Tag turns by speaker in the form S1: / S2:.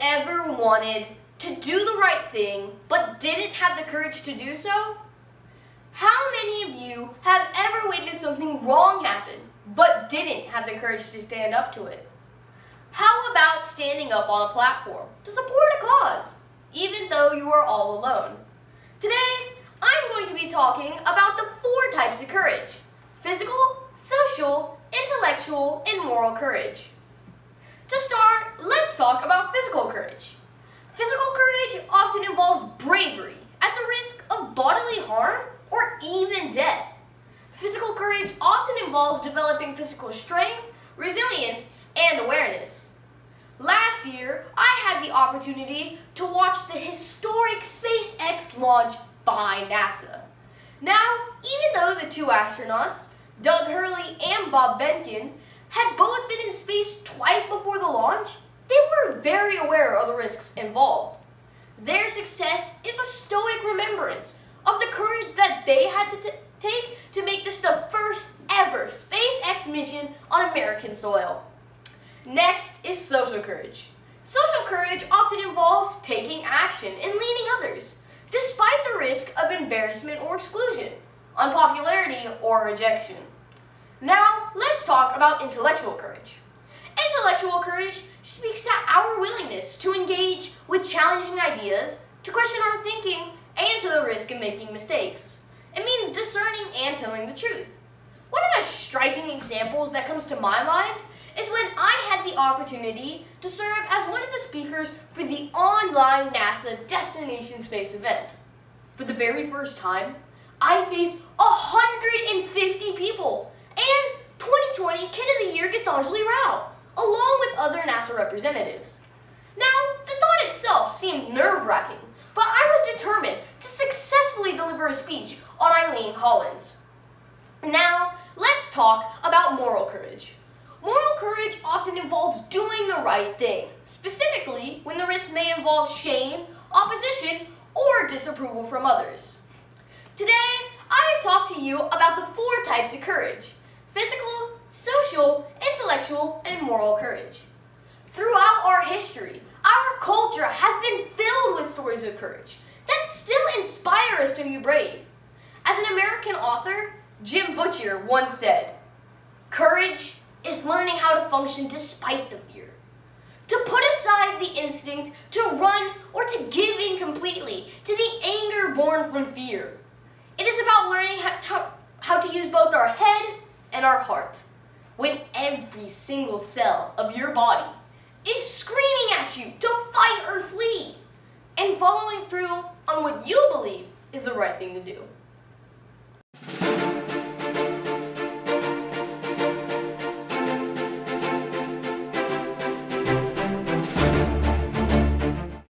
S1: ever wanted to do the right thing but didn't have the courage to do so? How many of you have ever witnessed something wrong happen but didn't have the courage to stand up to it? How about standing up on a platform to support a cause, even though you are all alone? Today, I'm going to be talking about the 4 types of courage: physical, social, intellectual, and moral courage. To start, let's talk about physical courage. Physical courage often involves bravery at the risk of bodily harm or even death. Physical courage often involves developing physical strength, resilience, and awareness. Last year, I had the opportunity to watch the historic SpaceX launch by NASA. Now, even though the 2 astronauts, Doug Hurley and Bob Behnken, had both been in space twice before the launch, they were very aware of the risks involved. Their success is a stoic remembrance of the courage that they had to take to make this the first ever SpaceX mission on American soil. Next is social courage. Social courage often involves taking action and leading others, despite the risk of embarrassment or exclusion, unpopularity or rejection. Now, let's talk about intellectual courage. Intellectual courage speaks to our willingness to engage with challenging ideas, to question our thinking, and to the risk of making mistakes. It means discerning and telling the truth. One of the striking examples that comes to my mind is when I had the opportunity to serve as one of the speakers for the online NASA Destination Space event. For the very first time, I faced 150 people and 2020 Kid of the Year Gitanjali Rao, along with other NASA representatives. Now, the thought itself seemed nerve-wracking, but I was determined to successfully deliver a speech on Eileen Collins. Now, let's talk about moral courage. Moral courage often involves doing the right thing, specifically when the risk may involve shame, opposition, or disapproval from others. Today, I have talked to you about the 4 types of courage: physical, social, intellectual, and moral courage. Throughout our history, our culture has been filled with stories of courage that still inspire us to be brave. As an American author, Jim Butcher once said, "Courage is learning how to function despite the fear. To put aside the instinct to run or to give in completely to the anger born from fear. It is about learning how to use both our head and our heart. When every single cell of your body is screaming at you to fight or flee, and following through on what you believe is the right thing to do."